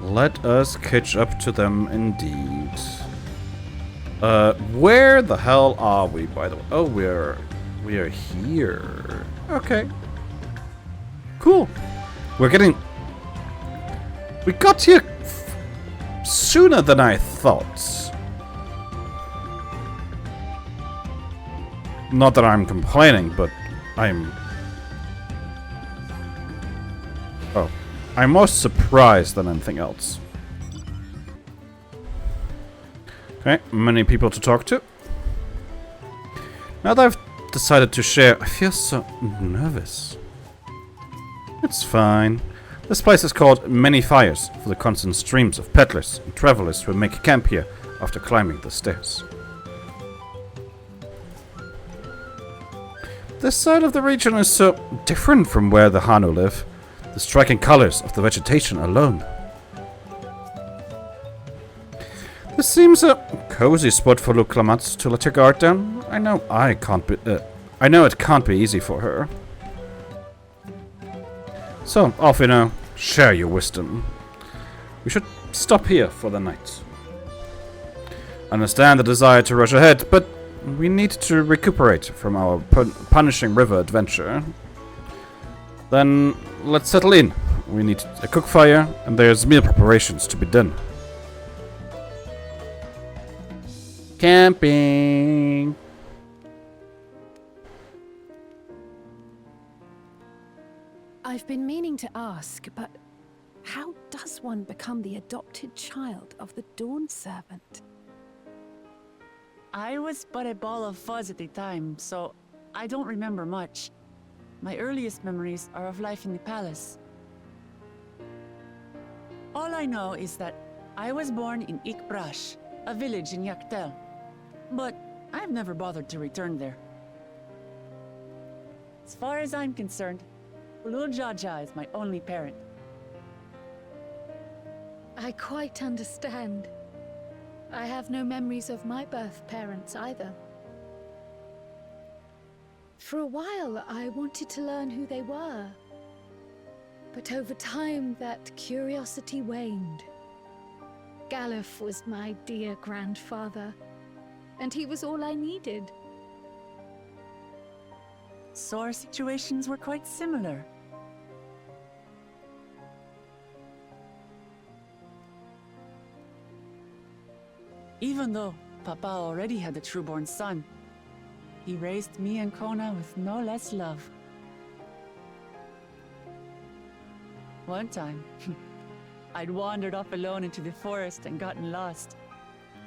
Let us catch up to them indeed. Where the hell are we, by the way? Oh, we are here. Okay. Cool. We got here sooner than I thought. Not that I'm complaining, but I'm more surprised than anything else. Okay, many people to talk to. Now that I've decided to share, I feel so nervous. It's fine. This place is called Many Fires for the constant streams of peddlers and travelers who make camp here after climbing the stairs. This side of the region is so different from where the Hanu live. The striking colors of the vegetation alone. This seems a cozy spot for Luklamat to let her guard down. I know it can't be easy for her. So, off you know, share your wisdom. We should stop here for the night. Understand the desire to rush ahead, but we need to recuperate from our punishing river adventure. Then let's settle in. We need a cook fire, and there's meal preparations to be done. Camping. I've been meaning to ask, but how does one become the adopted child of the Dawn Servant? I was but a ball of fuzz at the time, so I don't remember much. My earliest memories are of life in the palace. All I know is that I was born in Ikbrash, a village in Yaktel. But I've never bothered to return there. As far as I'm concerned, Ulul Jaja is my only parent. I quite understand. I have no memories of my birth parents either. For a while, I wanted to learn who they were. But over time, that curiosity waned. Galuf was my dear grandfather, and he was all I needed. So our situations were quite similar. Even though Papa already had a trueborn son, he raised me and Kona with no less love. One time, I'd wandered off alone into the forest and gotten lost.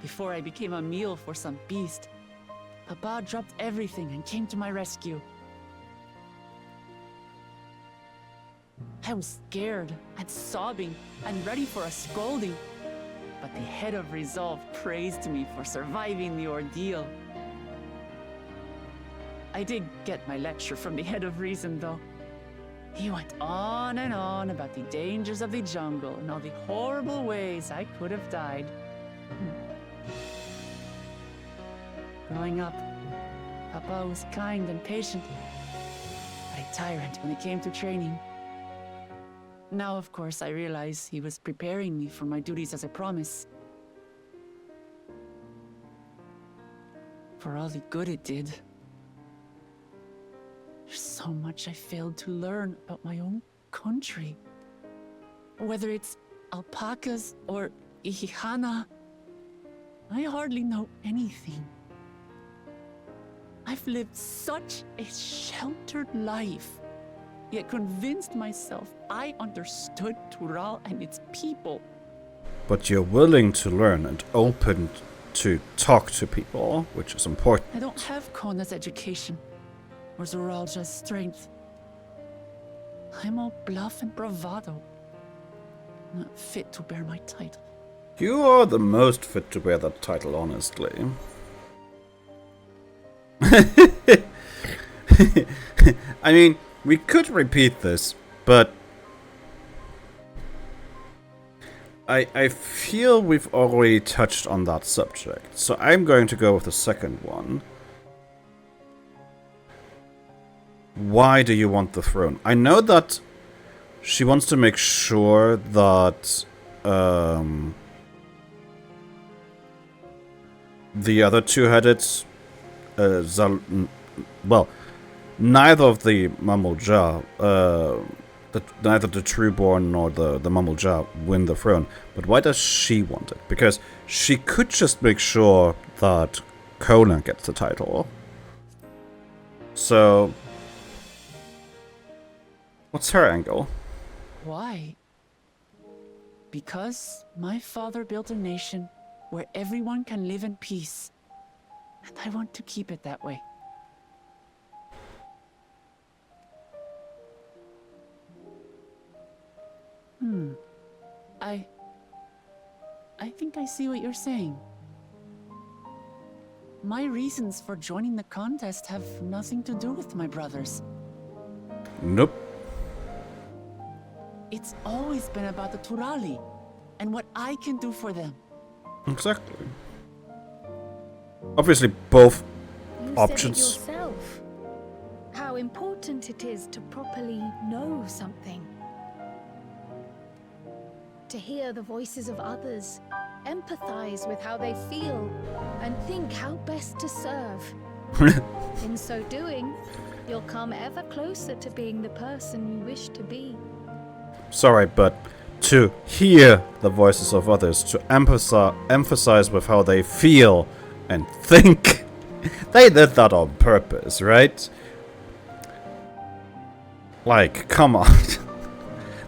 Before I became a meal for some beast, Papa dropped everything and came to my rescue. I was scared and sobbing and ready for a scolding, but the head of resolve praised me for surviving the ordeal. I did get my lecture from the head of reason, though. He went on and on about the dangers of the jungle and all the horrible ways I could have died. Growing up, Papa was kind and patient, but a tyrant when it came to training. Now, of course, I realize he was preparing me for my duties as a promise. For all the good it did. There's so much I failed to learn about my own country. Whether it's alpacas or Ihihana, I hardly know anything. I've lived such a sheltered life, yet convinced myself I understood Tural and its people. But you're willing to learn and open to talk to people, which is important. I don't have Kona's education, or Zoralja's strength. I'm all bluff and bravado, not fit to bear my title. You are the most fit to bear that title, honestly. I mean, we could repeat this, but I feel we've already touched on that subject, so I'm going to go with the second one. Why do you want the throne? I know that she wants to make sure that the other two-headed well, neither of the Mumble-Jar, neither the Trueborn nor the Mumble-Jar win the throne. But why does she want it? Because she could just make sure that Kona gets the title. So, what's her angle? Why? Because my father built a nation where everyone can live in peace. And I want to keep it that way. I think I see what you're saying. My reasons for joining the contest have nothing to do with my brothers. Nope. It's always been about the Turali and what I can do for them. Exactly. Obviously, both You options. said it yourself. How important it is to properly know something. To hear the voices of others, empathize with how they feel, and think how best to serve. In so doing, you'll come ever closer to being the person you wish to be. Sorry, but to hear the voices of others, to emphasize with how they feel and think. They did that on purpose, right? Like, come on.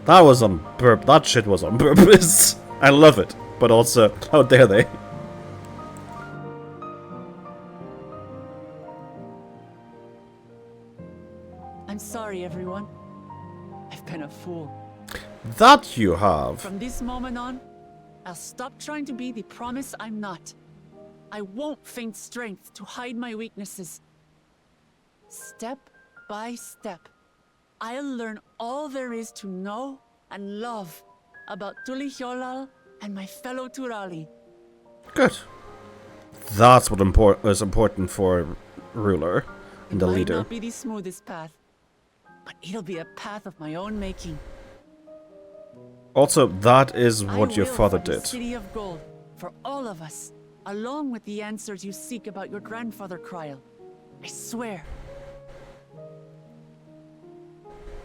That was on purpose. That shit was on purpose. I love it. But also, how dare they? I'm sorry, everyone. I've been a fool. That you have. From this moment on, I'll stop trying to be the promise I'm not. I won't feign strength to hide my weaknesses. Step by step, I'll learn all there is to know and love about Tulihyolal and my fellow Turali. Good. That's what is important for a ruler and the It might leader. not be the smoothest path, but it'll be a path of my own making. Also, that is I what your will father for the did. City of Gold, for all of us, along with the answers you seek about your grandfather, Kryl. I swear.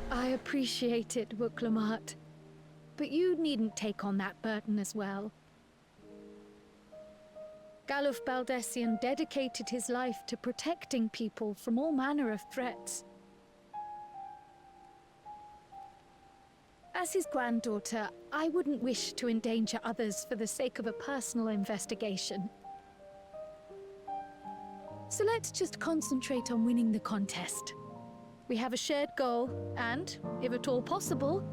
I appreciate it, Wuklamat. But you needn't take on that burden as well. Galuf Baldessian dedicated his life to protecting people from all manner of threats. As his granddaughter, I wouldn't wish to endanger others for the sake of a personal investigation. So let's just concentrate on winning the contest. We have a shared goal, and, if at all possible,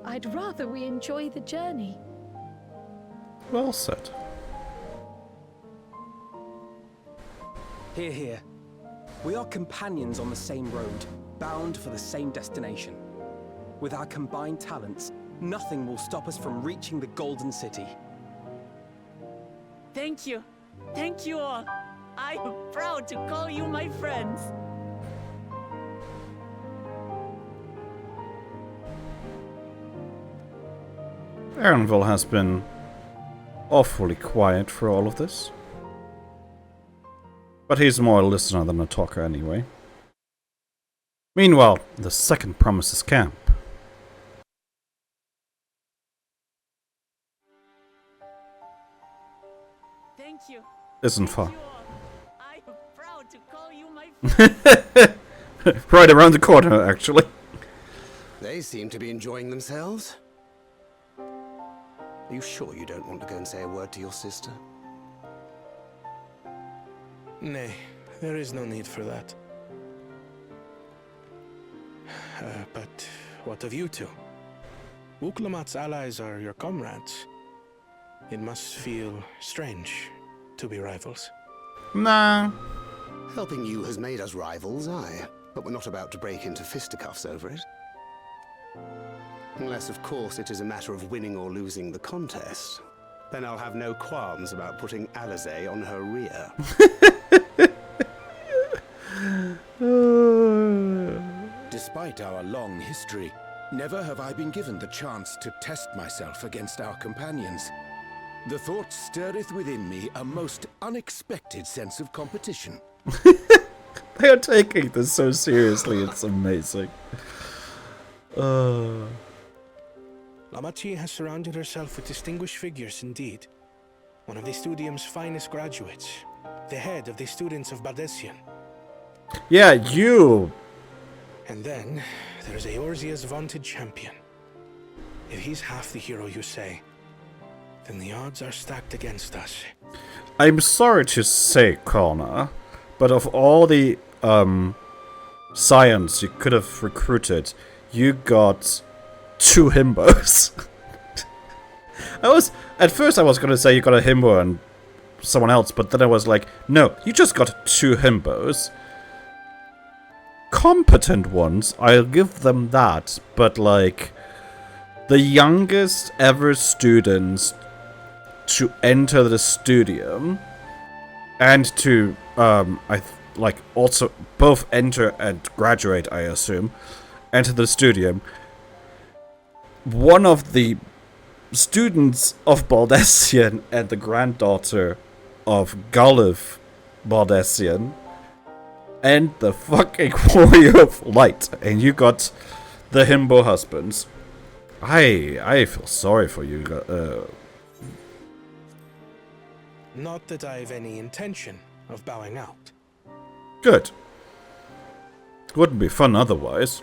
I'd rather we enjoy the journey. Well said. Hear, hear. We are companions on the same road, bound for the same destination. With our combined talents, nothing will stop us from reaching the Golden City. Thank you. Thank you all. I am proud to call you my friends. Aaronville has been awfully quiet for all of this. But he's more a listener than a talker anyway. Meanwhile, the second Promises camp. Thank you. Isn't Thank far. you all. I am proud to call you my friends. Right around the corner, actually. They seem to be enjoying themselves. Are you sure you don't want to go and say a word to your sister? Nay, there is no need for that. But what of you two? Wuklamat's allies are your comrades. It must feel strange to be rivals. Nah. Helping you has made us rivals, aye. But we're not about to break into fisticuffs over it. Unless, of course, it is a matter of winning or losing the contest. Then I'll have no qualms about putting Alizé on her rear. Despite our long history, Never have I been given the chance to test myself against our companions. The thought stirreth within me a most unexpected sense of competition. They are taking this so seriously, it's amazing. Lamachi has surrounded herself with distinguished figures indeed. One of the Studium's finest graduates. The head of the students of Bardessian. Yeah, you! And then, there's Eorzea's vaunted champion. If he's half the hero you say, then the odds are stacked against us. I'm sorry to say, Connor, but of all the science you could have recruited, you got 2 himbos. At first I was gonna say you got a himbo and someone else, but then I was like, no, you just got 2 himbos. Competent ones, I'll give them that, but like, the youngest ever students to enter the Studium and to also both enter and graduate, I assume, enter the Studium. One of the students of Bardessian and the granddaughter of Galuf Bardessian and the fucking Warrior of Light, and you got the himbo husbands. I feel sorry for you. Not that I've any intention of bowing out. Good. Wouldn't be fun otherwise.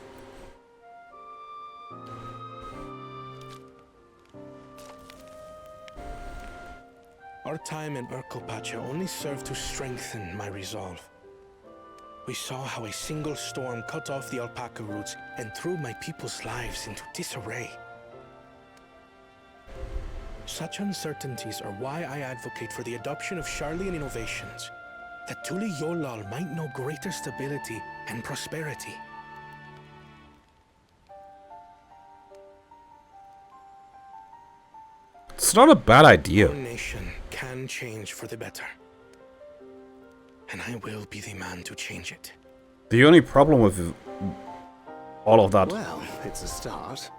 Our time in Urkelpacha only served to strengthen my resolve. We saw how a single storm cut off the alpaca roots and threw my people's lives into disarray. Such uncertainties are why I advocate for the adoption of Sharlayan innovations, that Tuli Yolal might know greater stability and prosperity. It's not a bad idea. Our nation can change for the better. And I will be the man to change it. The only problem with all of that, Well, it's a start.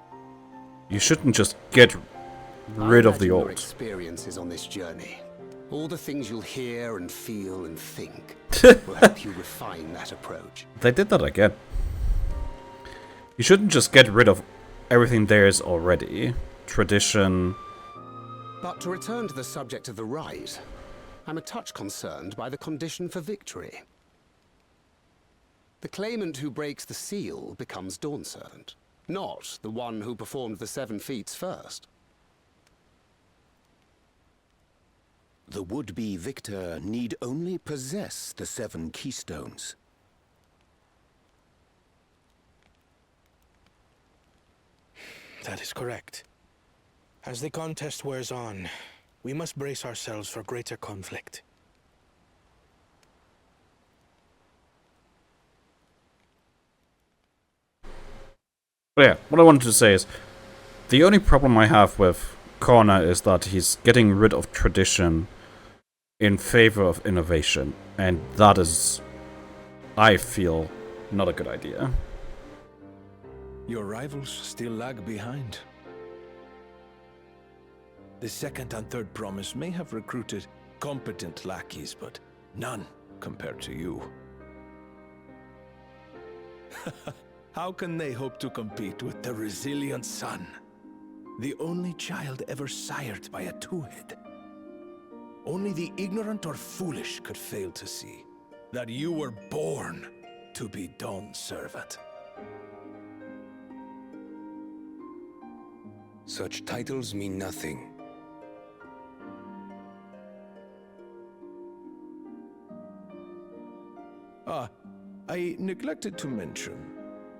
you shouldn't just get rid of the Your old. experiences on this journey, all the things you'll hear and feel and think, will help you refine that approach. They did that again. You shouldn't just get rid of everything there is already. Tradition. But to return to the subject of the rite, I'm a touch concerned by the condition for victory. The claimant who breaks the seal becomes Dawn Servant, not the one who performed the 7 feats first. The would-be victor need only possess the 7 keystones. That is correct. As the contest wears on, we must brace ourselves for greater conflict. But yeah, what I wanted to say is, the only problem I have with Corner is that he's getting rid of tradition in favor of innovation, and that is, I feel, not a good idea. Your rivals still lag behind. The second and third promise may have recruited competent lackeys, but none compared to you. How can they hope to compete with the resilient sun? The only child ever sired by a two-head. Only the ignorant or foolish could fail to see that you were born to be Dawn Servant. Such titles mean nothing. I neglected to mention,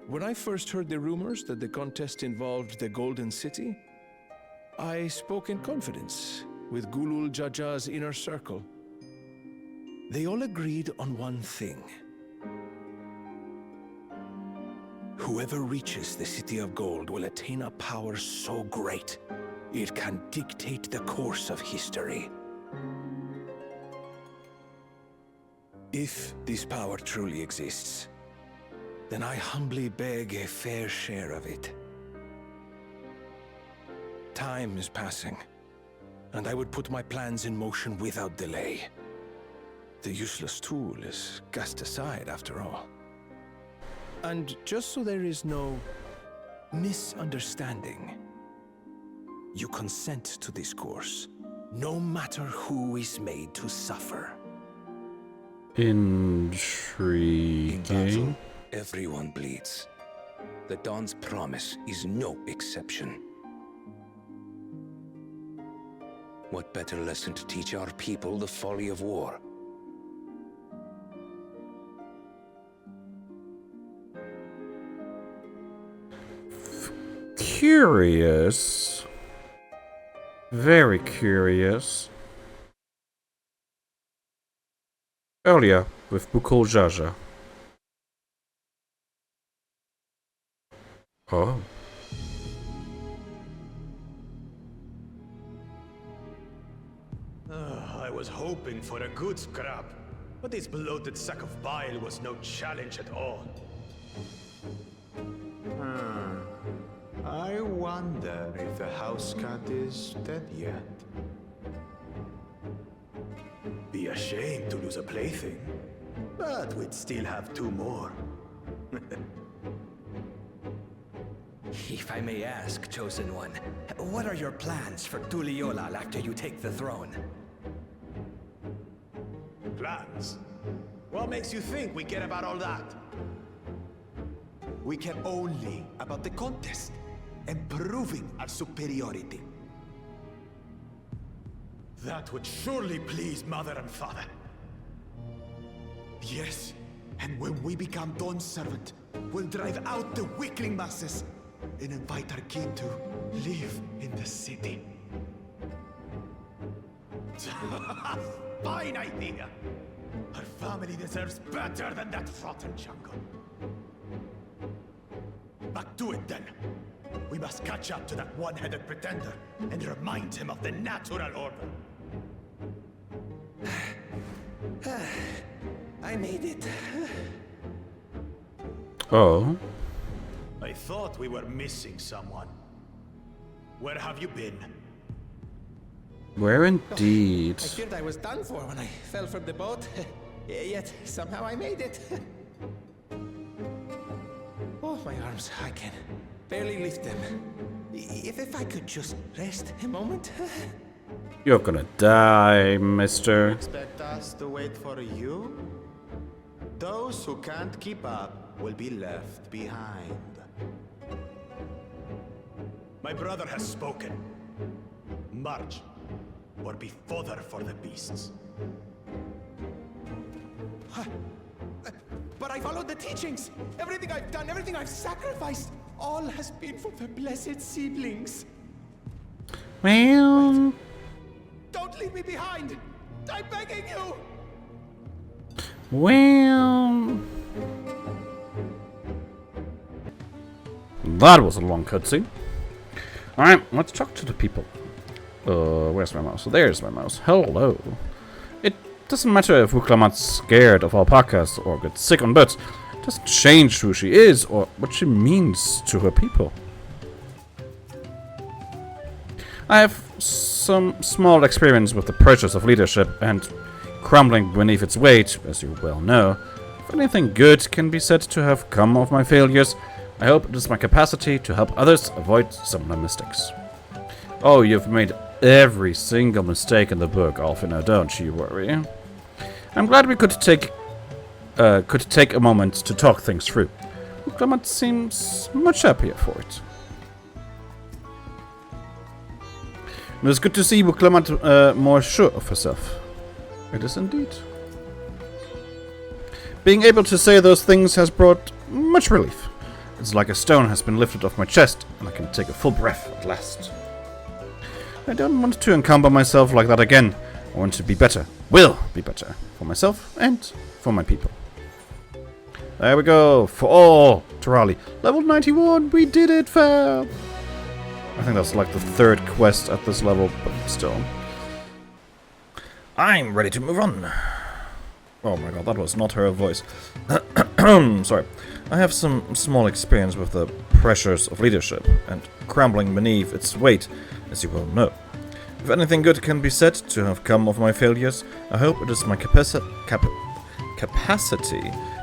when I first heard the rumors that the contest involved the Golden City, I spoke in confidence with Gulul Jaja's inner circle. They all agreed on one thing. Whoever reaches the City of Gold will attain a power so great, it can dictate the course of history. If this power truly exists, then I humbly beg a fair share of it. time is passing, and I would put my plans in motion without delay. The useless tool is cast aside after all. And just so there is no misunderstanding, you consent to this course, no matter who is made to suffer. Intriguing. Everyone bleeds. The Dawn's promise is no exception. What better lesson to teach our people the folly of war? Curious. Very curious. Earlier, with Bukul Jaja. Oh. I was hoping for a good scrap, but this bloated sack of bile was no challenge at all. I wonder if the house cat is dead yet. Be ashamed to lose a plaything, but we'd still have 2 more. If I may ask, Chosen One, what are your plans for Tuliolal after you take the throne? Plans? What makes you think we care about all that? We care only about the contest and proving our superiority. That would surely please Mother and Father. Yes, and when we become Dawn's servant, we'll drive out the weakling masses and invite our king to live in the city. Fine idea! Our family deserves better than that rotten jungle. Back to it then. We must catch up to that one-headed pretender and remind him of the natural order. I made it. Oh. I thought we were missing someone. Where have you been? Where indeed? I feared I was done for when I fell from the boat. Yet, somehow I made it. Oh, my arms, I can barely lift them. If I could just rest a moment. You're gonna die, mister. Expect us to wait for you? Those who can't keep up will be left behind. My brother has spoken. March, or be fodder for the beasts. But I followed the teachings. Everything I've done, everything I've sacrificed, all has been for the blessed seedlings. Well... Don't leave me behind! I'm begging you! Well... That was a long cutscene. Alright, let's talk to the people. Where's my mouse? There's my mouse. Hello. It doesn't matter if Wuklamat's scared of alpacas or gets sick on birds. It doesn't change who she is or what she means to her people. I have some small experience with the purchase of leadership and crumbling beneath its weight, as you well know. If anything good can be said to have come of my failures, I hope it is my capacity to help others avoid similar mistakes. Oh, you've made every single mistake in the book, Alfina, don't you worry. I'm glad we could take a moment to talk things through. Clement seems much happier for it. It was good to see Clement more sure of herself. It is indeed. Being able to say those things has brought much relief. It's like a stone has been lifted off my chest, and I can take a full breath at last. I don't want to encumber myself like that again. I want to be better. Will be better. For myself and for my people. There we go. For all Terali. Level 91. We did it, fam. I think that's like the third quest at this level, but still. I'm ready to move on. Oh my god, that was not her voice. Sorry. I have some small experience with the pressures of leadership, and crumbling beneath its weight as you well know. If anything good can be said to have come of my failures, I hope it is my capacity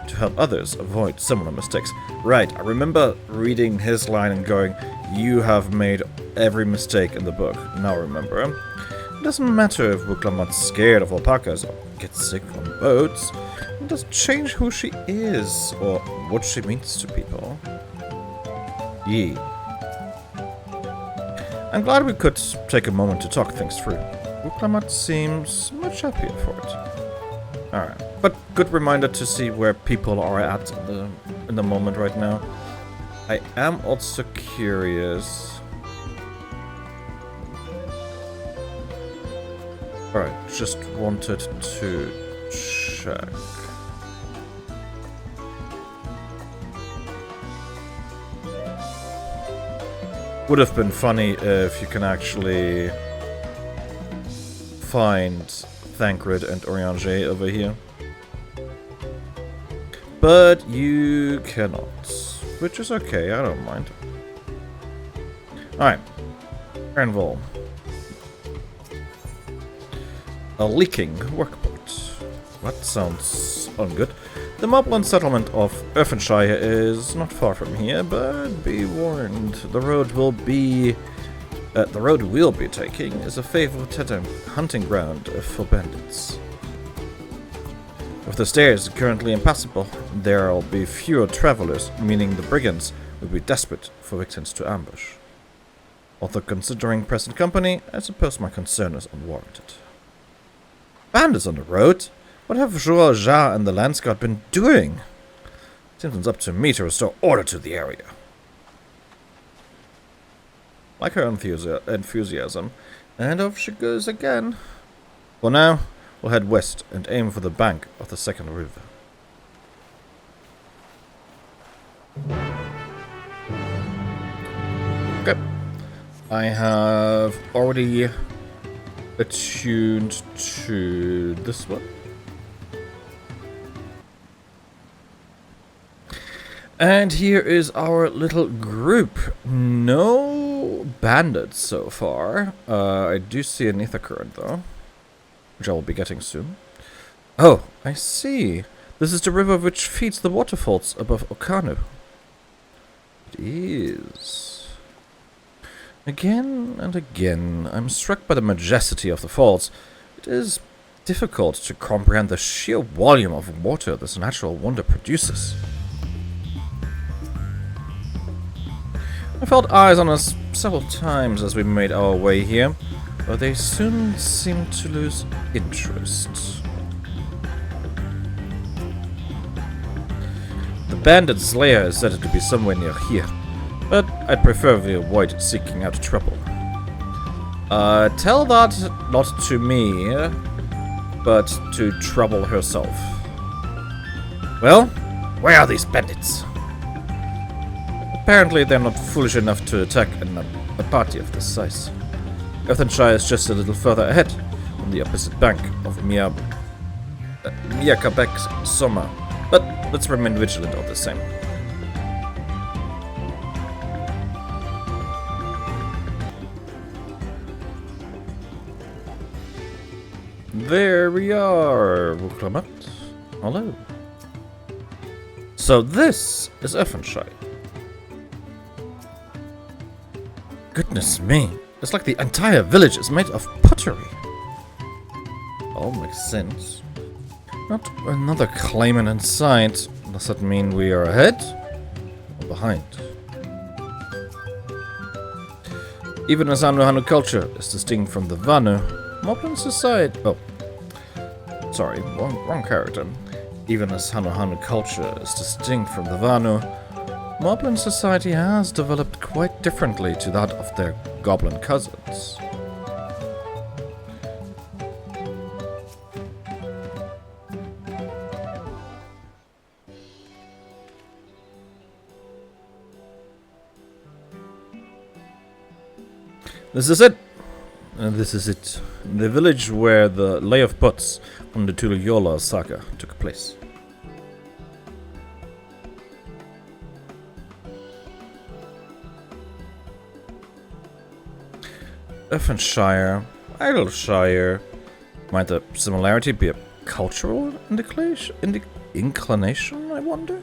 to help others avoid similar mistakes. Right, I remember reading his line and going, you have made every mistake in the book. Now remember, it doesn't matter if Wuklamat's scared of alpacas or gets sick on boats. It doesn't change who she is or what she means to people. Yee. I'm glad we could take a moment to talk things through. Wuklamat seems much happier for it. Alright, but good reminder to see where people are at in the moment right now. I am also curious. Alright, just wanted to check. Would have been funny if you can actually find Thancred and Orianger over here. But you cannot, which is okay, I don't mind. Alright, Granville. A leaking workboat. That sounds ungood. The Moblin settlement of Erfenshire is not far from here, but be warned, the road we'll be taking is a favorite hunting ground for bandits. With the stairs currently impassable, there will be fewer travelers, meaning the brigands will be desperate for victims to ambush. Although considering present company, I suppose my concern is unwarranted. Bandits on the road? What have Joel Ja and the Landsguard been doing? Seems it's up to me to restore order to the area. Like her enthusiasm, and off she goes again. For now, we'll head west and aim for the bank of the second river. Okay. I have already attuned to this one. And here is our little group. No bandits so far. I do see an ether current though, which I will be getting soon. Oh, I see. This is the river which feeds the waterfalls above Okanu. It is. Again and again, I'm struck by the majesty of the falls. It is difficult to comprehend the sheer volume of water this natural wonder produces. I felt eyes on us several times as we made our way here, but they soon seemed to lose interest. The bandit's lair is said to be somewhere near here, but I'd prefer we avoid seeking out trouble. Tell that not to me, but to Trouble herself. Well, where are these bandits? Apparently they're not foolish enough to attack a party of this size. Erfenshire is just a little further ahead, on the opposite bank of Miakabek's Soma, but let's remain vigilant all the same. There we are, Wuklamat. Hello. So this is Erfenshire. Goodness me, it's like the entire village is made of pottery. All makes sense. Not another claimant in sight. Does that mean we are ahead or behind? Even as Hanu culture is distinct from the Vanu, Moblin society... Oh, sorry, wrong character. Even as Hanu culture is distinct from the Vanu, Moblin society has developed quite differently to that of their goblin cousins. This is it. This is it. The village where the Lay of Puts from the Tuliyola saga took place. Earthenshire, Idleshire. Might the similarity be a cultural inclination, I wonder?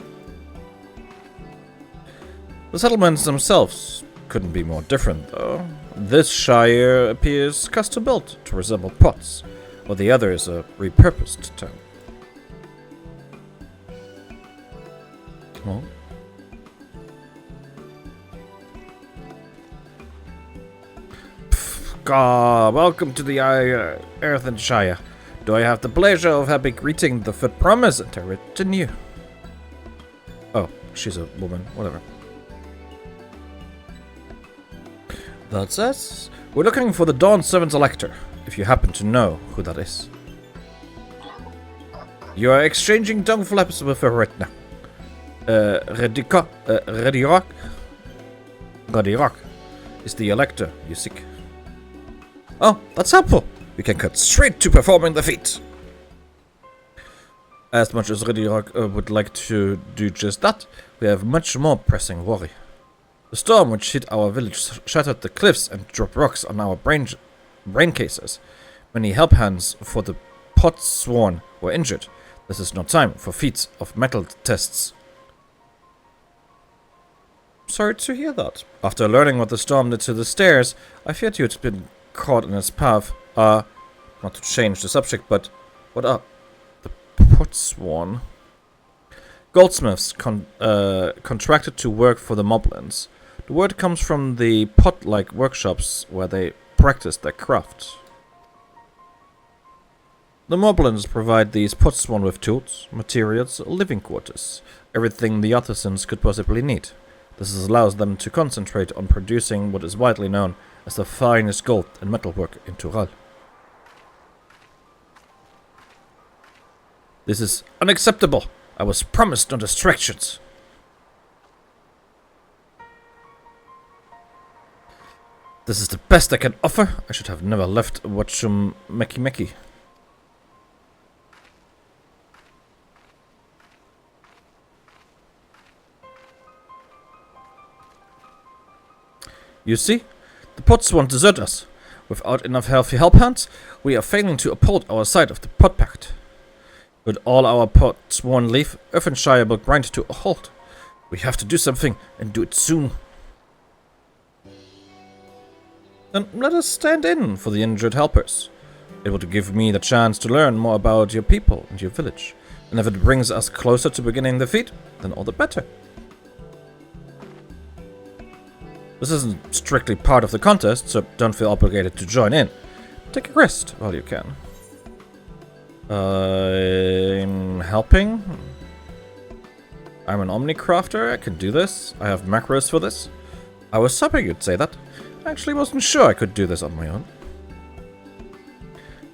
The settlements themselves couldn't be more different, though. This shire appears custom-built to resemble Potts, while the other is a repurposed town. Oh. Welcome to the Earthenshire. Do I have the pleasure of having greeting the Foot Promise and to written you? Oh, she's a woman, whatever. That's us. We're looking for the Dawn Servant Elector, if you happen to know who that is. You are exchanging tongue flaps with her right now. Redirock is the Elector you seek. Oh, that's helpful. We can cut straight to performing the feat. As much as Redirock would like to do just that, we have much more pressing worry. The storm which hit our village shattered the cliffs and dropped rocks on our brain cases. Many help hands for the Potsworn were injured. This is no time for feats of metal tests. Sorry to hear that. After learning what the storm did to the stairs, I feared you had been caught in its path. Not to change the subject, but what are the Potsworn? Goldsmiths contracted to work for the Moblins. The word comes from the pot-like workshops where they practice their craft. The Moblins provide these Potsworn with tools, materials, living quarters, everything the artisans could possibly need. This allows them to concentrate on producing what is widely known as the finest gold and metalwork in Tural. This is unacceptable. I was promised no distractions. This is the best I can offer. I should have never left Watchum Meki. You see, the Pots won't desert us. Without enough healthy help hands, we are failing to uphold our side of the Pot Pact. Would all our Potsworn leave, Earthenshire will grind to a halt. We have to do something, and do it soon. Then let us stand in for the injured helpers. It would give me the chance to learn more about your people and your village. And if it brings us closer to beginning the feat, then all the better. This isn't strictly part of the contest, so don't feel obligated to join in. Take a rest while you can. I'm helping? I'm an Omnicrafter, I can do this. I have macros for this. I was hoping you'd say that. I actually wasn't sure I could do this on my own.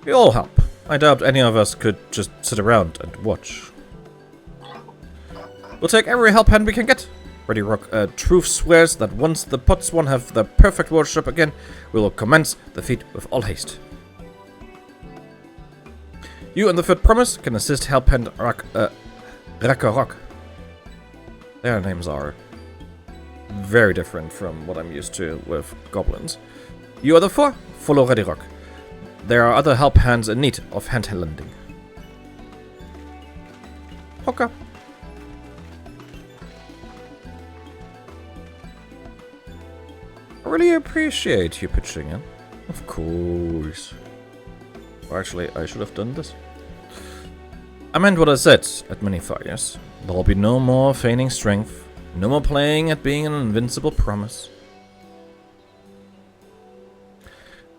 We all help. I doubt any of us could just sit around and watch. We'll take every help hand we can get. Redirock truth swears that once the Potsworn have their perfect worship again, we will commence the feat with all haste. You and the Foot Promise can assist help hand Rakarok. Their names are very different from what I'm used to with goblins. You are the four, follow Redirock. There are other help hands in need of hand-lending. Okay. I really appreciate you pitching in. Of course. Or actually, I should have done this. I meant what I said at many fires. There'll be no more feigning strength. No more playing at being an invincible promise.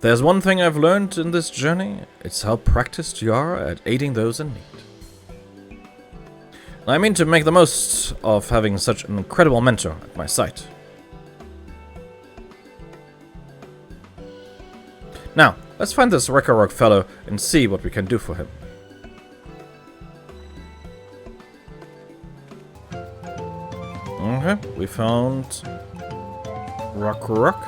There's one thing I've learned in this journey. It's how practiced you are at aiding those in need. I mean to make the most of having such an incredible mentor at my side. Now, let's find this Rakarok fellow and see what we can do for him. Okay, we found Rakarok.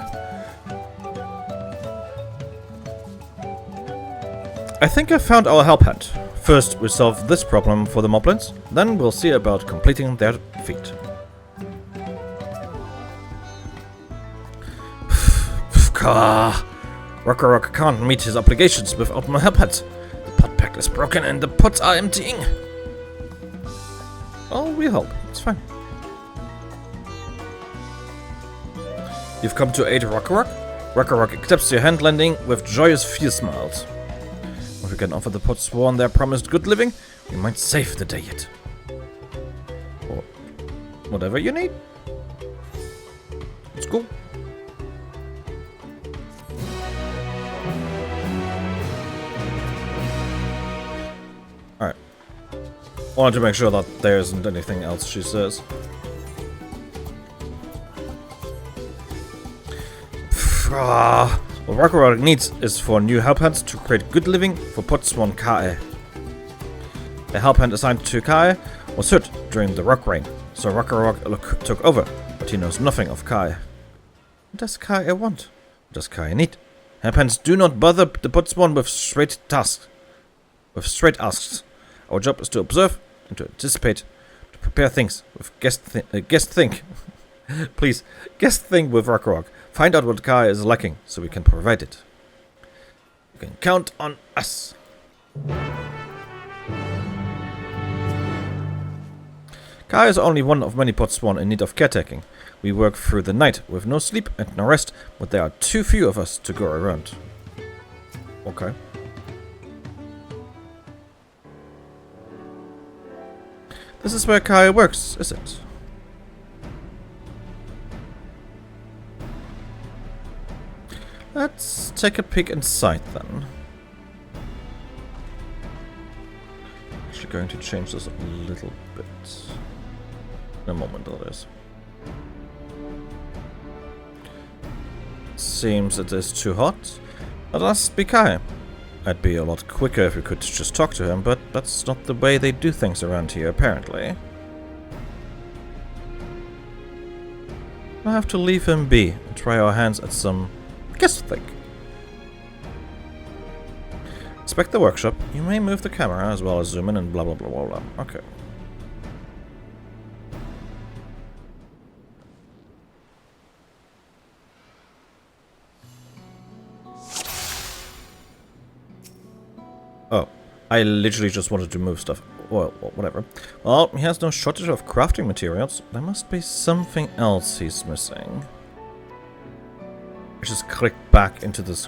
I think I found our help hand. First, we solve this problem for the Moblins, then we'll see about completing their feat. Rock can't meet his obligations without my help. The pot pack is broken and the pots are emptying. Oh, we help. It's fine. You've come to aid Rock. Rock accepts your hand lending with joyous fear smiles. If we can offer the Potsworn their promised good living, we might save the day yet. Or whatever you need. It's cool. Alright. Wanted to make sure that there isn't anything else she says. What Rock needs is for new help hands to create good living for Potsworn Kae. The help hand assigned to Kae was hurt during the Rock Reign, so Rock took over, but he knows nothing of Kae. What does Kae want? What does Kae need? Help hands do not bother the Potsworn with straight asks. Our job is to observe and to anticipate, to prepare things with guest think. Please, guest think with Rock. Find out what Kae is lacking so we can provide it. You can count on us. Kae is only one of many Potsworn in need of caretaking. We work through the night with no sleep and no rest, but there are too few of us to go around. Okay. This is where Kae works, is it? Let's take a peek inside then. Actually going to change this a little bit. In a moment, that is. Seems it is too hot. Let us be Kae. I'd be a lot quicker if we could just talk to him, but that's not the way they do things around here, apparently. We'll have to leave him be and try our hands at some guest think. Inspect the workshop. You may move the camera as well as zoom in and blah blah blah blah blah. Okay. Oh, I literally just wanted to move stuff. Well, whatever. Well, he has no shortage of crafting materials. There must be something else he's missing. I just click back into this.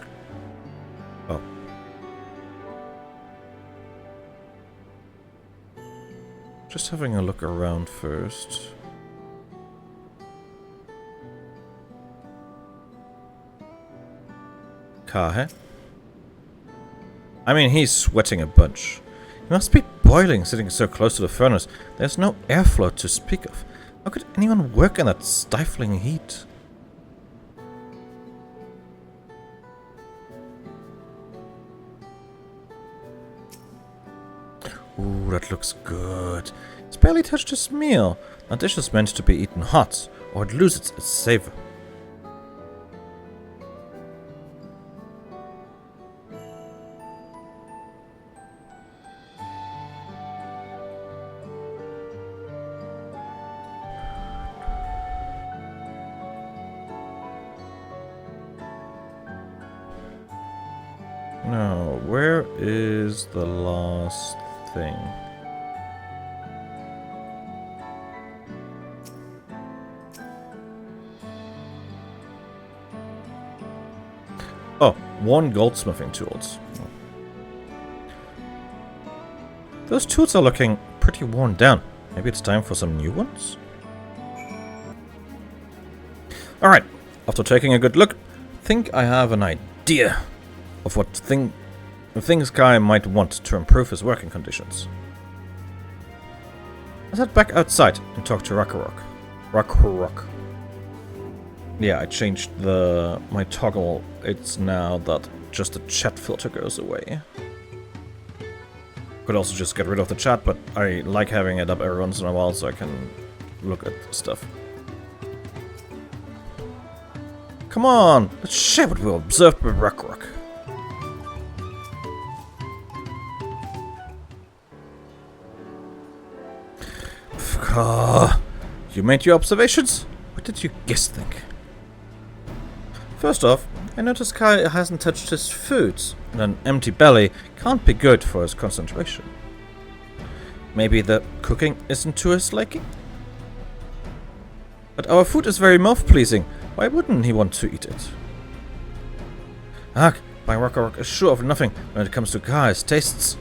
Oh. Just having a look around first. Kae? I mean, he's sweating a bunch. He must be boiling sitting so close to the furnace. There's no airflow to speak of. How could anyone work in that stifling heat? Ooh, that looks good. It's barely touched his meal. That dish is meant to be eaten hot, or it loses its savor. Now, where is the last thing? Oh, 1 goldsmithing tools. Those tools are looking pretty worn down. Maybe it's time for some new ones? Alright, after taking a good look, I think I have an idea of what things Kae might want to improve his working conditions. Let's head back outside and talk to Rock. Yeah, I changed my toggle. It's now that just the chat filter goes away. Could also just get rid of the chat, but I like having it up every once in a while so I can look at stuff. Come on, let's share what we observed with Rock. You made your observations? What did you guess think? First off, I noticed Kai hasn't touched his food, and an empty belly can't be good for his concentration. Maybe the cooking isn't to his liking? But our food is very mouth-pleasing. Why wouldn't he want to eat it? Ugh, my Rock is sure of nothing when it comes to Kai's tastes.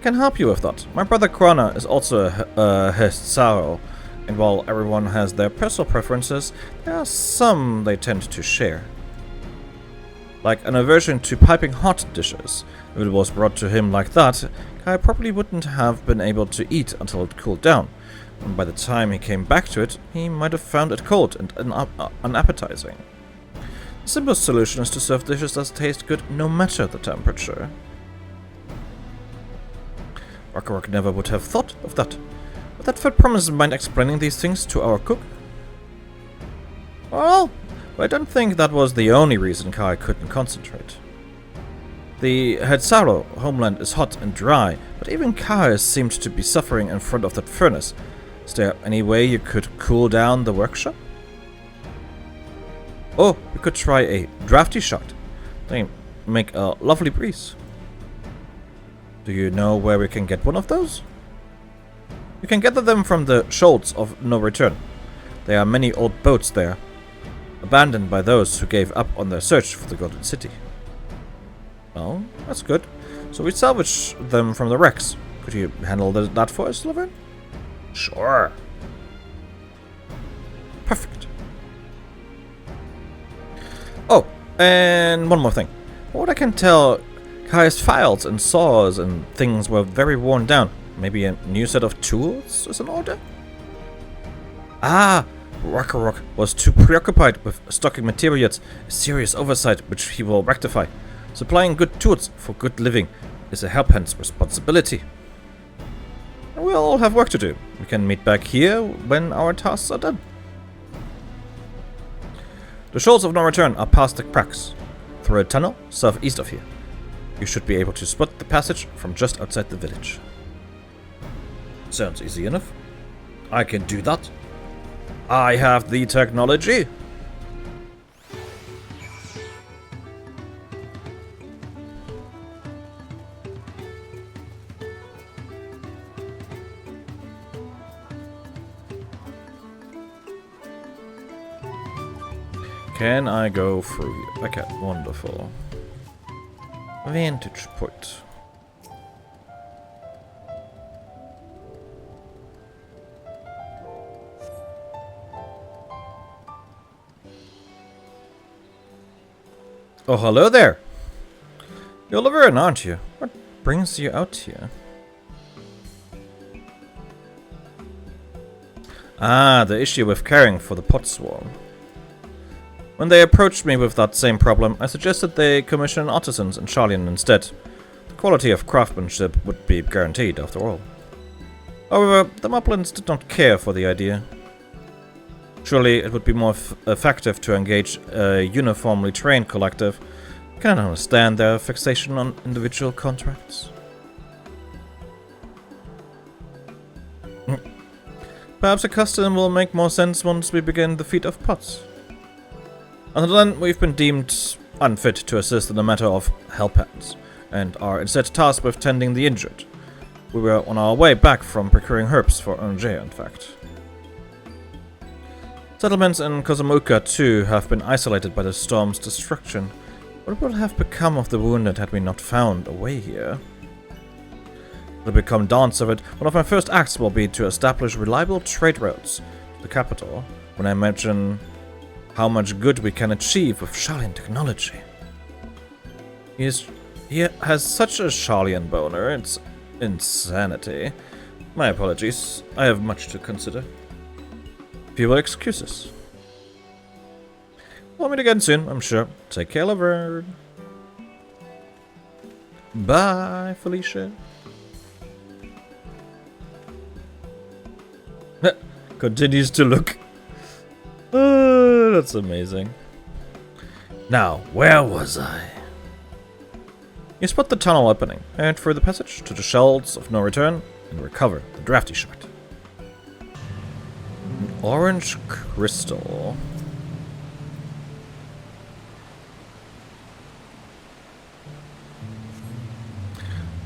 Can help you with that. My brother Krana is also a Hestsaro, and while everyone has their personal preferences, there are some they tend to share. Like an aversion to piping hot dishes. If it was brought to him like that, Kai probably wouldn't have been able to eat until it cooled down, and by the time he came back to it, he might have found it cold and unappetizing. The simplest solution is to serve dishes that taste good no matter the temperature. Rock never would have thought of that, but that felt promise mind explaining these things to our cook. Well, I don't think that was the only reason Kai couldn't concentrate. The Hetsaro homeland is hot and dry, but even Kai seemed to be suffering in front of that furnace. Is there any way you could cool down the workshop? Oh, we could try a drafty shot. They make a lovely breeze. Do you know where we can get one of those? You can gather them from the shoals of no return. There are many old boats there, abandoned by those who gave up on their search for the Golden City. Well, that's good. So we salvage them from the wrecks. Could you handle that for us, Laverne? Sure. Perfect. Oh, and one more thing. From what I can tell, Kai's files and saws and things were very worn down. Maybe a new set of tools is in order? Ah, Rock was too preoccupied with stocking materials, a serious oversight which he will rectify. Supplying good tools for good living is a helphand's responsibility. And we'll all have work to do. We can meet back here when our tasks are done. The shoals of no return are past the cracks, through a tunnel southeast of here. You should be able to spot the passage from just outside the village. Sounds easy enough. I can do that. I have the technology. Can I go through here? Okay, wonderful. Vantage point. Oh, hello there. You're Laverne, aren't you? What brings you out here? Ah, the issue with caring for the pot swarm. When they approached me with that same problem, I suggested they commission artisans in Charlian instead. The quality of craftsmanship would be guaranteed, after all. However, the Moplins did not care for the idea. Surely it would be more effective to engage a uniformly trained collective. I cannot understand their fixation on individual contracts. Perhaps a custom will make more sense once we begin the feat of pots. Until then, we've been deemed unfit to assist in the matter of help hands, and are instead tasked with tending the injured. We were on our way back from procuring herbs for Angers, in fact. Settlements in Kozamuka, too, have been isolated by the storm's destruction. What would have become of the wounded had we not found a way here? To become Dawntrail, one of my first acts will be to establish reliable trade routes to the capital, when I imagine how much good we can achieve with Charlian technology. He has such a Charlian boner, it's insanity. My apologies, I have much to consider. If you will excuse us. We'll meet again soon, I'm sure. Take care, Laverne. Bye, Felicia. Continues to look. That's amazing. Now, where was I? You spot the tunnel opening, and through the passage to the shelves of no return, and recover the drafty shard. An orange crystal.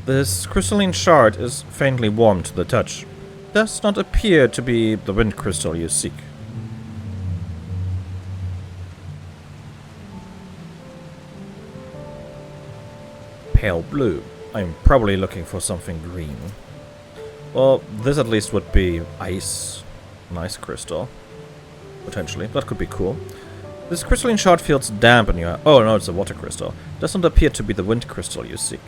This crystalline shard is faintly warm to the touch. Does not appear to be the wind crystal you seek. Pale blue. I'm probably looking for something green. Well, this at least would be ice. Nice crystal. Potentially. That could be cool. This crystalline shard feels damp in your... Oh no, it's a water crystal. Doesn't appear to be the wind crystal you seek.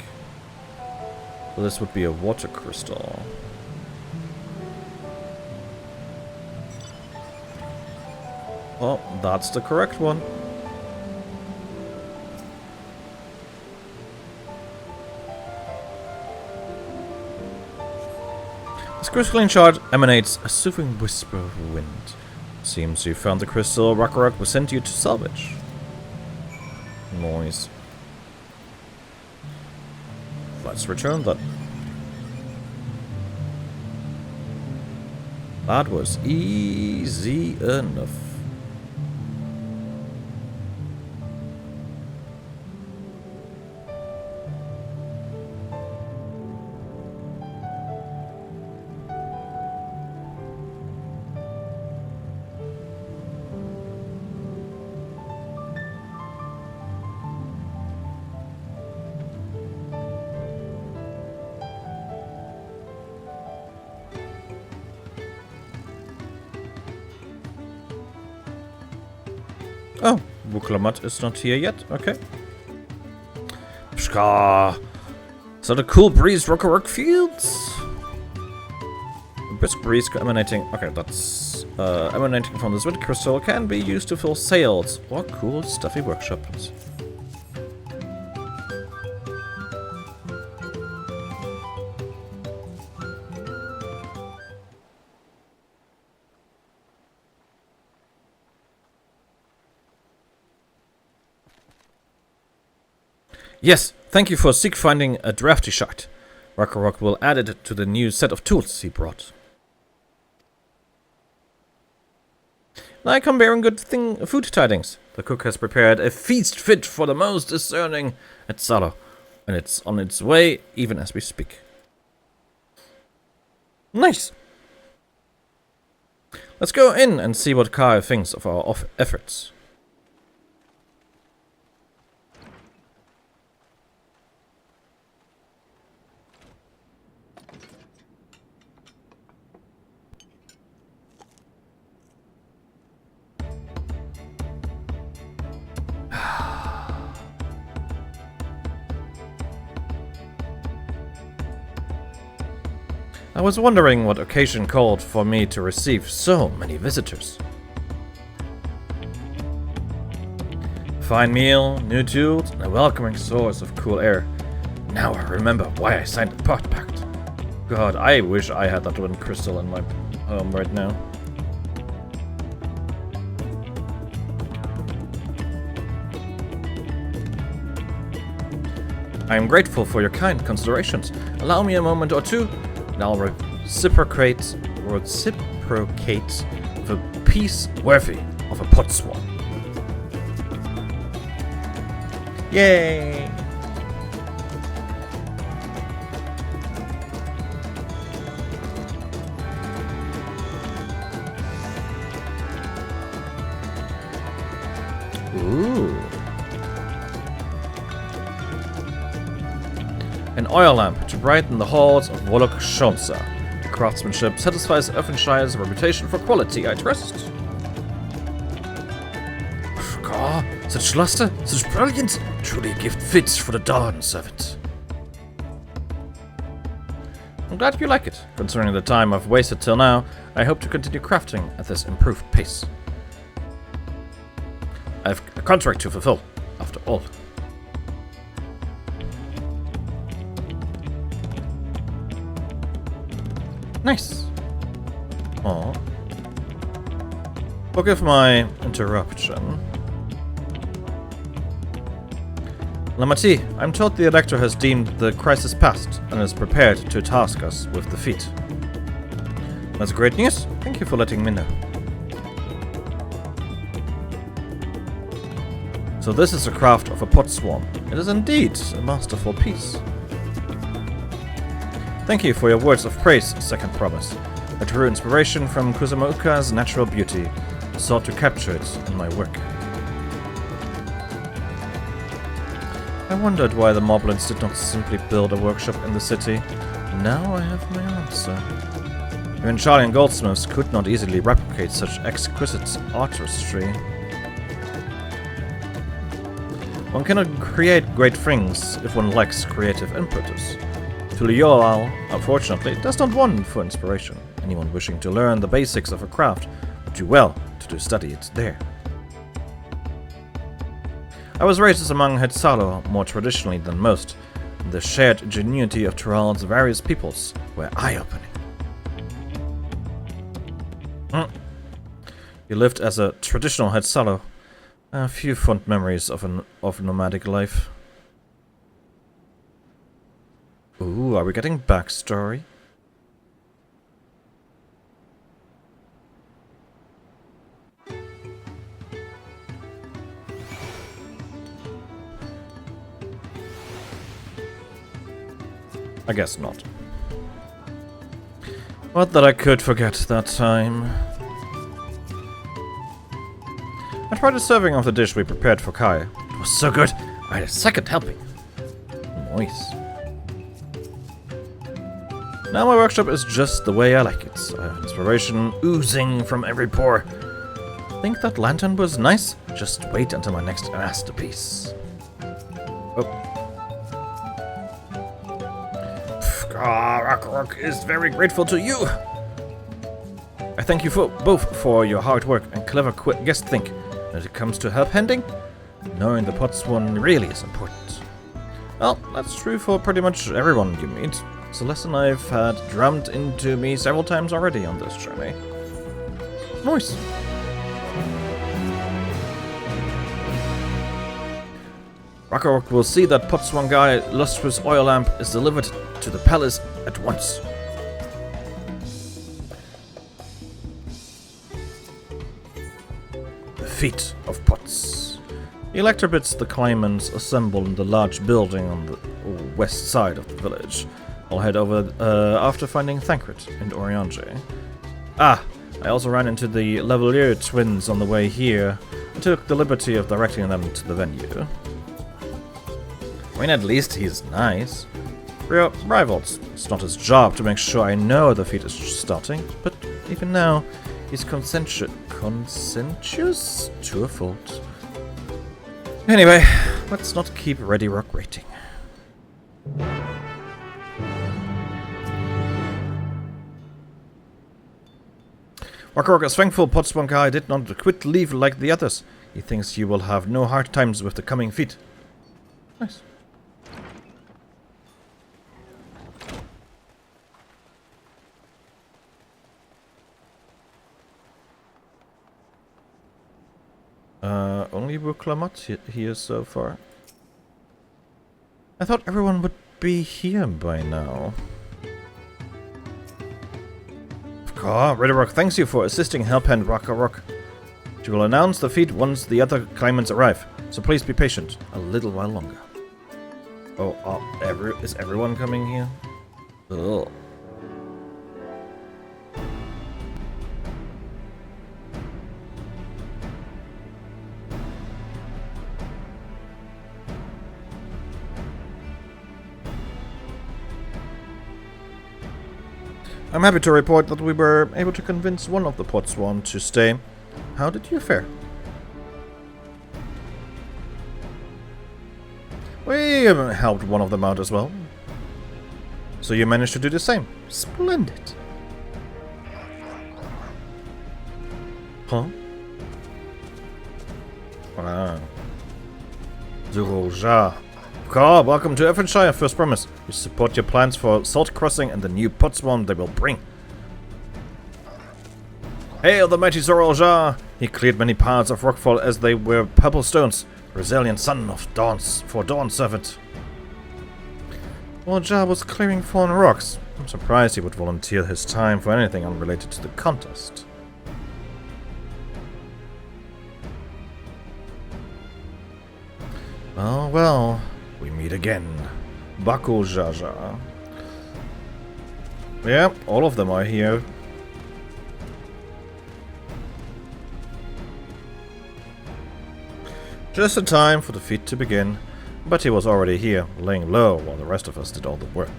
So this would be a water crystal. Well, that's the correct one. This crystalline shard emanates a soothing whisper of wind. Seems you found the crystal Ragnarok was sent you to salvage. Noise. Let's return that. That was easy enough. Oh, Wuklamat is not here yet. Okay. Pshka! Is that a cool breeze Rockwork Fields? A brisk breeze emanating... Okay, that's... emanating from this wind crystal can be used to fill sails or cool stuffy workshops. Yes, thank you for finding a drafty shot. Ragnarok will add it to the new set of tools he brought. I come bearing good food tidings. The cook has prepared a feast fit for the most discerning at Salo, and it's on its way even as we speak. Nice! Let's go in and see what Kai thinks of our efforts. I was wondering what occasion called for me to receive so many visitors. Fine meal, new tools, and a welcoming source of cool air. Now I remember why I signed the pot pact. God, I wish I had that wind crystal in my home right now. I am grateful for your kind considerations. Allow me a moment or two, and I'll reciprocate with a piece worthy of a pot swan. Yay! Ooh. An oil lamp to brighten the halls of Wolok Shonsa. The craftsmanship satisfies Erfenshire's reputation for quality, I trust. God, such luster, such brilliance, truly a gift fits for the Dawn Servant. I'm glad you like it. Considering the time I've wasted till now, I hope to continue crafting at this improved pace. I have a contract to fulfill, after all. Nice. Aww. Forgive my interruption. Lamati, I'm told the Elector has deemed the crisis past and is prepared to task us with defeat. That's great news. Thank you for letting me know. So this is the craft of a pot swarm. It is indeed a masterful piece. Thank you for your words of praise, second promise. I drew inspiration from Kusamauka's natural beauty, and sought to capture it in my work. I wondered why the Moblins did not simply build a workshop in the city. Now I have my answer. Even Charlian goldsmiths could not easily replicate such exquisite artistry. One cannot create great things if one lacks creative impetus. Tuliyola, unfortunately, does not want for inspiration. Anyone wishing to learn the basics of a craft would do well to study it there. I was raised among Hetzalo more traditionally than most. The shared ingenuity of Tural's various peoples were eye-opening. You lived as a traditional Hetzalo. A few fond memories of nomadic life. Ooh, are we getting backstory? I guess not. But that I could forget that time. I tried a serving of the dish we prepared for Kai. It was so good, I had a second helping. Nice. Now my workshop is just the way I like it. Inspiration oozing from every pore. Think that lantern was nice? Just wait until my next masterpiece. Oh. Rock is very grateful to you. I thank you both for your hard work and clever guest think. When it comes to help handing, knowing the Potswan really is important. Well, that's true for pretty much everyone you meet. It's a lesson I've had drummed into me several times already on this journey. Nice. Rock will see that Potswan guy lustrous oil lamp is delivered to the palace at once. The feet of Pots. The Electrobits, the claimants, assemble in the large building on the west side of the village. I'll head over after finding Thancred and Oriange. Ah, I also ran into the Levelier twins on the way here. I took the liberty of directing them to the venue. I mean, at least he's nice. We are rivals. It's not his job to make sure I know the feat is starting, but even now, he's conscientious to a fault. Anyway, let's not keep Ready Rock waiting. Rock is thankful Potswan guy did not quit leave like the others. He thinks you will have no hard times with the coming feat. Nice. Only Wuklamat here so far. I thought everyone would be here by now. Ridderrock thanks you for assisting Helphand Rock. She will announce the feat once the other claimants arrive, so please be patient a little while longer. Oh, is everyone coming here? Ugh. I'm happy to report that we were able to convince one of the Potswan to stay. How did you fare? We helped one of them out as well. So you managed to do the same. Splendid. Huh? Wow. Zuroja. Welcome to Evanshire, First Promise. We support your plans for Salt Crossing and the new Potswan they will bring. Hail the mighty Zorolja! He cleared many parts of Rockfall as they were purple stones. Resilient son of Dawn Servant. Zorolja was clearing fallen rocks. I'm surprised he would volunteer his time for anything unrelated to the contest. Well. We meet again. Baku Jaja. Yeah, all of them are here. Just in time for the feat to begin, but he was already here, laying low while the rest of us did all the work.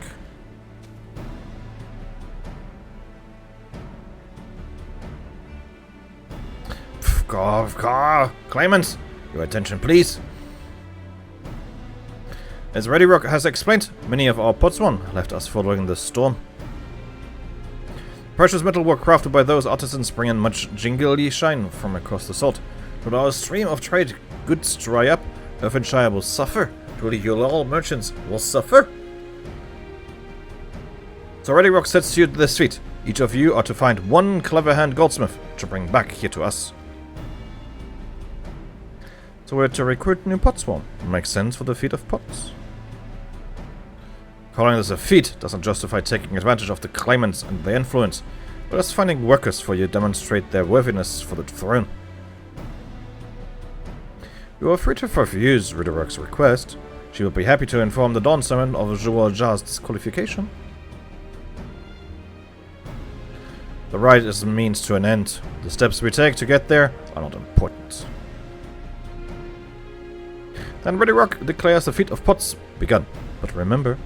Claimants, your attention please. As Ready Rock has explained, many of our potswan left us following the storm. Precious metal work crafted by those artisans bring in much jingly shine from across the salt. Should our stream of trade goods dry up, FFXIV will suffer. Truly, all merchants will suffer. So Ready Rock sets you this feat. Each of you are to find one clever hand goldsmith to bring back here to us. So we're to recruit new potswan. Makes sense for the feat of pots. Calling this a feat doesn't justify taking advantage of the claimants and their influence, but as finding workers for you demonstrate their worthiness for the throne. You are free to refuse Riderock's request. She will be happy to inform the Dawn Summon of Zhuo Zha's disqualification. The rite is a means to an end. The steps we take to get there are not important. Then Ready Rock declares the feat of pots begun. But remember,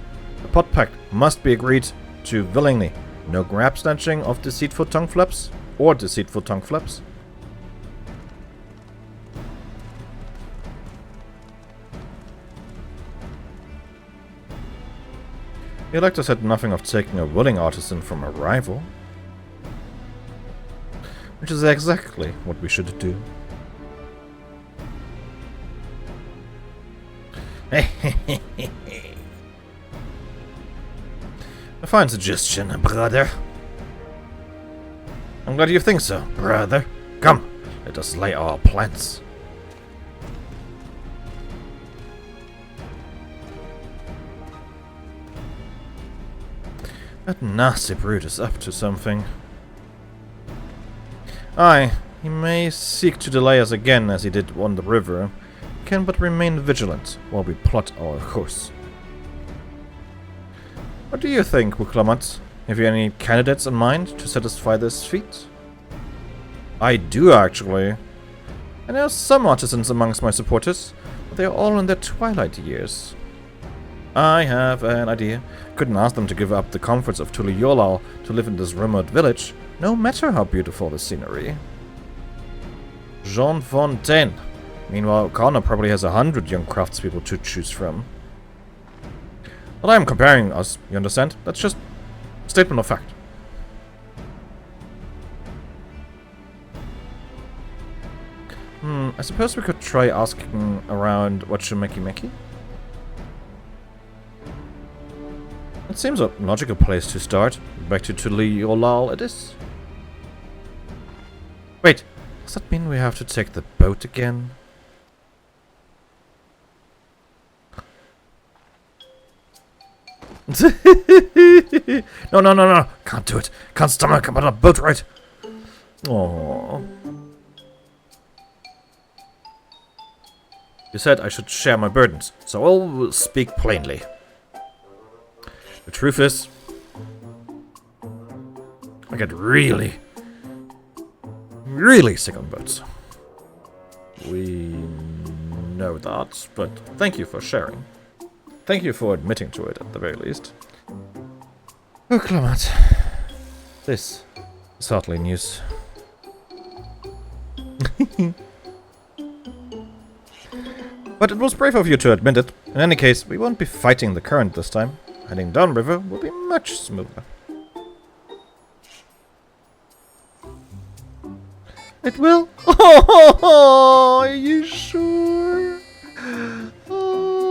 the pot pact must be agreed to willingly. No grab snatching of deceitful tongue flaps or deceitful tongue flaps. The Elector said nothing of taking a willing artisan from a rival. Which is exactly what we should do. A fine suggestion, brother. I'm glad you think so, brother. Come, let us lay our plans. That nasty brute is up to something. Aye, he may seek to delay us again as he did on the river. We can but remain vigilant while we plot our course. What do you think, Wuklamat? Have you any candidates in mind to satisfy this feat? I do, actually. I know some artisans amongst my supporters, but they are all in their twilight years. I have an idea. Couldn't ask them to give up the comforts of Tuliyollal to live in this remote village, no matter how beautiful the scenery. Jean Fontaine. Meanwhile, Connor probably has 100 young craftspeople to choose from. But I am comparing us, you understand? That's just a statement of fact. I suppose we could try asking around Wachumeki. It seems a logical place to start. Back to Tuliyollal it is. Wait, does that mean we have to take the boat again? No. Can't do it. Can't stomach about a boat ride. Aww. You said I should share my burdens, so I'll speak plainly. The truth is, I get really sick on boats. We know that, but thank you for sharing. Thank you for admitting to it, at the very least. Oh, Clement. This is hardly news. But it was brave of you to admit it. In any case, we won't be fighting the current this time. Heading downriver will be much smoother. It will? Oh, are you sure? Oh.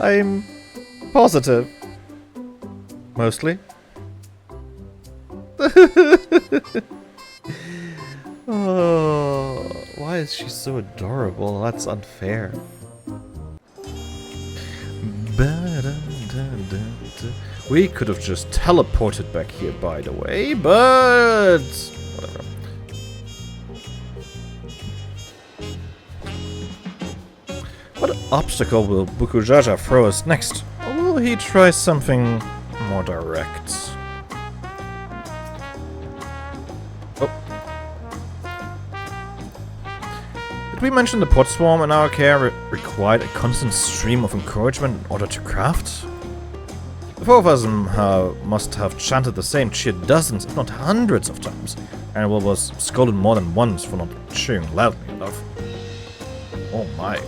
I'm positive. Mostly. Oh, why is she so adorable? That's unfair. We could have just teleported back here, by the way, but whatever. What obstacle will Bukujaja throw us next? Or will he try something more direct? Oh. Did we mention the pot swarm in our care required a constant stream of encouragement in order to craft? The four of us must have chanted the same cheer dozens, if not hundreds of times, and was scolded more than once for not cheering loudly enough. Oh my.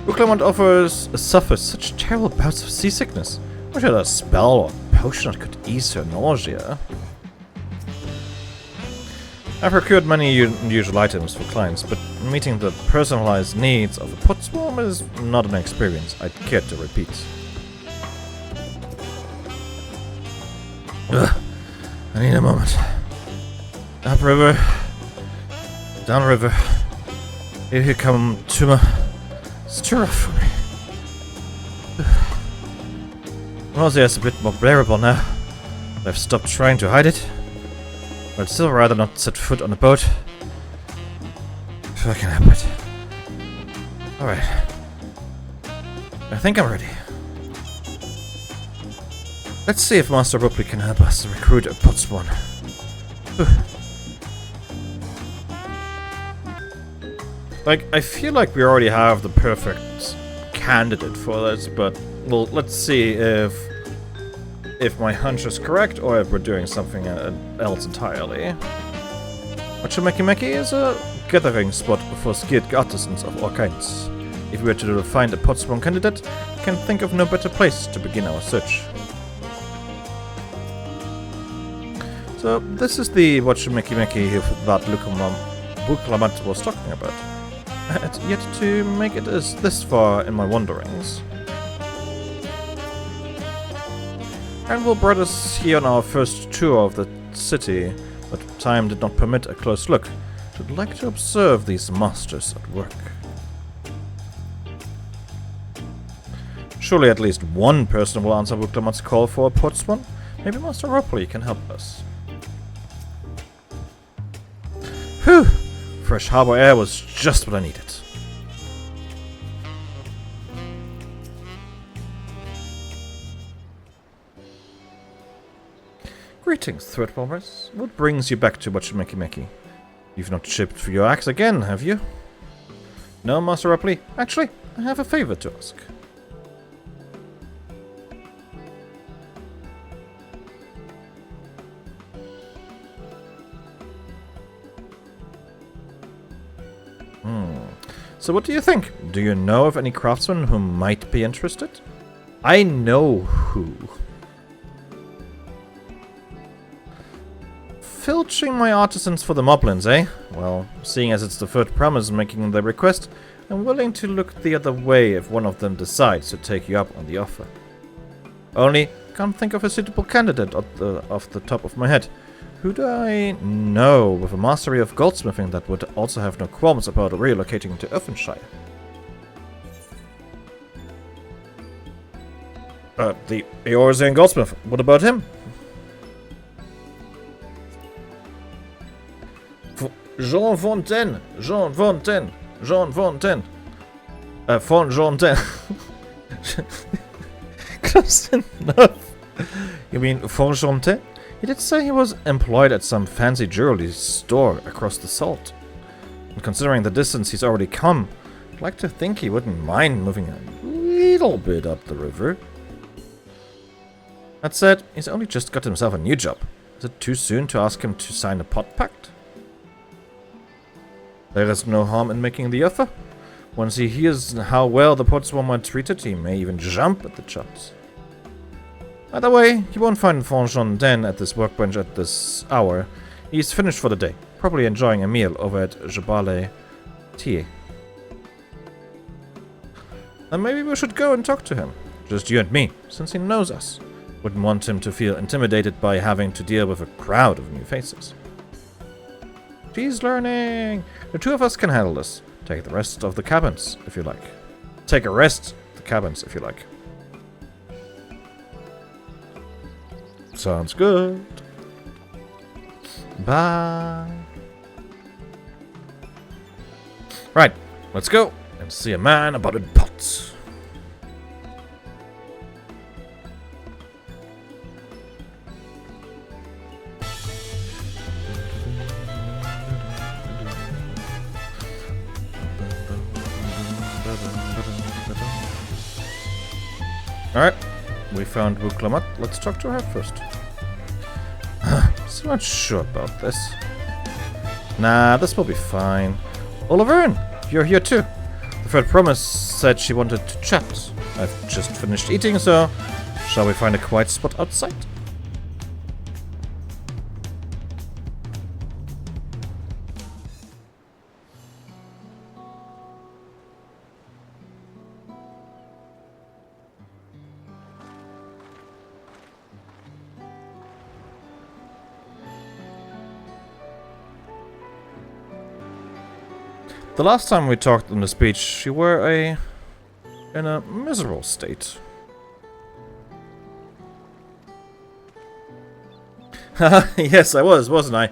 Uklamont suffers such terrible bouts of seasickness. Wish I had a spell or potion that could ease her nausea. I've procured many unusual items for clients, but meeting the personalized needs of a pot swarm is not an experience I'd care to repeat. Ugh, I need a moment. Upriver, downriver. Here come Tuma. It's too rough for me. Nausea is a bit more bearable now. I've stopped trying to hide it. But I'd still rather not set foot on a boat if I can help it. Alright. I think I'm ready. Let's see if Master Ripley can help us recruit a potswan. Like, I feel like we already have the perfect candidate for this, but well, let's see if my hunch is correct or if we're doing something else entirely. Wachimeki is a gathering spot for skilled artisans of all kinds. If we were to find a potswan candidate, we can think of no better place to begin our search. So, this is the Wachimeki that Buklamat was talking about. I had yet to make it this far in my wanderings. And we'll brought us here on our first tour of the city, but time did not permit a close look. I'd like to observe these masters at work. Surely at least one person will answer Buklamat's call for a potswan. Maybe Master Ripley can help us. Whew! Fresh harbor air was just what I needed. Greetings, Threadbombers. What brings you back to Wachimeki? You've not chipped for your axe again, have you? No, Master Ripley. Actually, I have a favor to ask. So what do you think? Do you know of any craftsmen who might be interested? I know who. Filching my artisans for the moblins, eh? Well, seeing as it's the third promise making the request, I'm willing to look the other way if one of them decides to take you up on the offer. Only, can't think of a suitable candidate off the top of my head. Who do I know with a mastery of goldsmithing that would also have no qualms about relocating to Earthenshire? The Eorzean goldsmith. What about him? Jean Fontaine. Close enough. You mean Fontaine? He did say he was employed at some fancy jewelry store across the salt. And considering the distance he's already come, I'd like to think he wouldn't mind moving a little bit up the river. That said, he's only just got himself a new job. Is it too soon to ask him to sign a pot pact? There is no harm in making the offer. Once he hears how well the potswan are treated, he may even jump at the chance. Either way, you won't find Fontaine at this workbench at this hour. He's finished for the day, probably enjoying a meal over at Jabale Tie. And maybe we should go and talk to him. Just you and me, since he knows us. Wouldn't want him to feel intimidated by having to deal with a crowd of new faces. She's learning! The two of us can handle this. Take the rest of the cabins, if you like. Take a rest of the cabins, if you like. Sounds good. Bye. Right, let's go. and see a man about a pot. Alright, we found Wuklamat. Let's talk to her first. Still not sure about this. Nah, this will be fine. Olivern, you're here too. The third promise said she wanted to chat. I've just finished eating, so shall we find a quiet spot outside? The last time we talked on this beach, you were in a miserable state. Haha, yes, I was, wasn't I?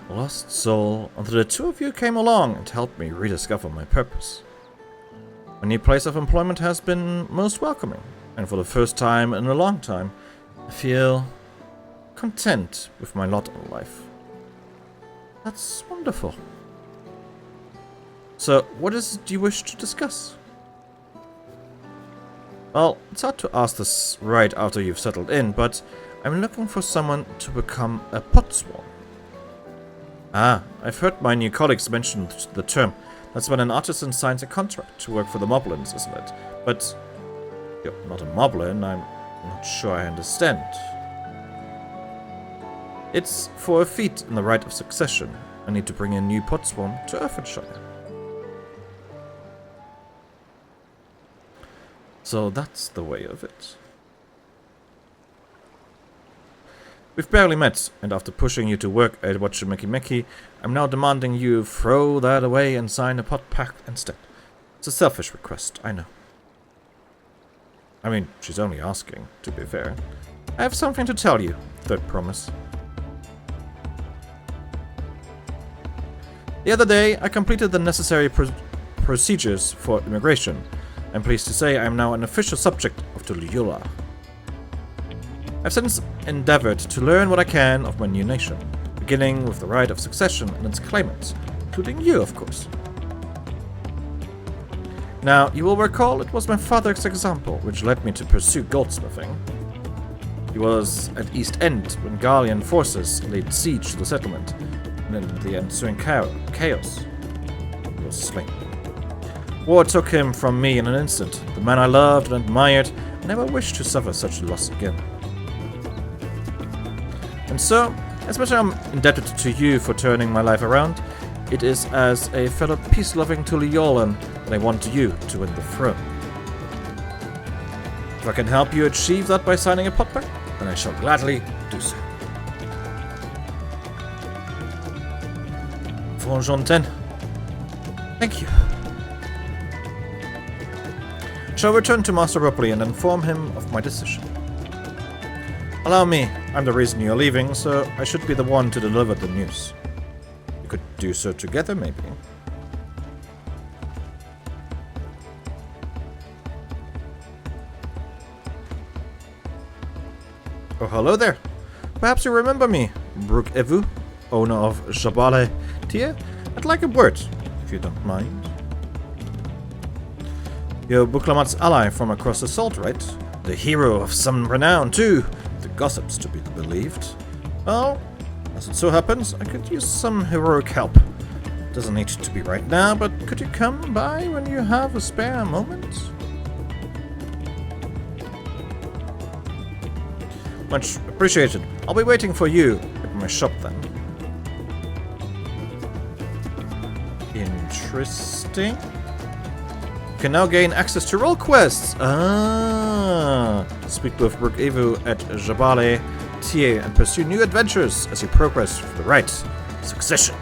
A lost soul, until the two of you came along and helped me rediscover my purpose. My new place of employment has been most welcoming, and for the first time in a long time, I feel content with my lot in life. That's wonderful. So, what is it you wish to discuss? Well, it's hard to ask this right after you've settled in, but I'm looking for someone to become a potsworn. Ah, I've heard my new colleagues mention the term. That's when an artisan signs a contract to work for the moblins, isn't it? But you're not a moblin, I'm not sure I understand. It's for a feat in the right of succession. I need to bring a new potsworn to Earthenshire. So that's the way of it. We've barely met, and after pushing you to work at Watchimeki, I'm now demanding you throw that away and sign a pot pact instead. It's a selfish request, I know. I mean, she's only asking, to be fair. I have something to tell you, third promise. The other day, I completed the necessary procedures for immigration. I'm pleased to say I am now an official subject of Tuliyola. I've since endeavored to learn what I can of my new nation, beginning with the right of succession and its claimants, including you, of course. Now, you will recall it was my father's example which led me to pursue goldsmithing. He was at East End when Gallian forces laid siege to the settlement, and in the ensuing chaos, he was slain. War took him from me in an instant. The man I loved and admired, I never wished to suffer such a loss again. And so, as much as I'm indebted to you for turning my life around, it is as a fellow peace-loving Tuliyolan that I want you to win the throne. If I can help you achieve that by signing a pot pact, then I shall gladly do so. Fonjonten. Thank you. Shall return to Master Ripley and inform him of my decision. Allow me, I'm the reason you're leaving, so I should be the one to deliver the news. We could do so together, maybe. Oh, hello there. Perhaps you remember me, Brook Evu, owner of Jabale Tier? I'd like a word, if you don't mind. You're Wuklamat's ally from across the salt, right? The hero of some renown, too. The gossips to be believed. Well, as it so happens, I could use some heroic help. Doesn't need to be right now, but could you come by when you have a spare moment? Much appreciated. I'll be waiting for you at my shop then. Interesting. You can now gain access to role quests. Speak with Brook Evu at Jabale Tier and pursue new adventures as you progress for the right succession.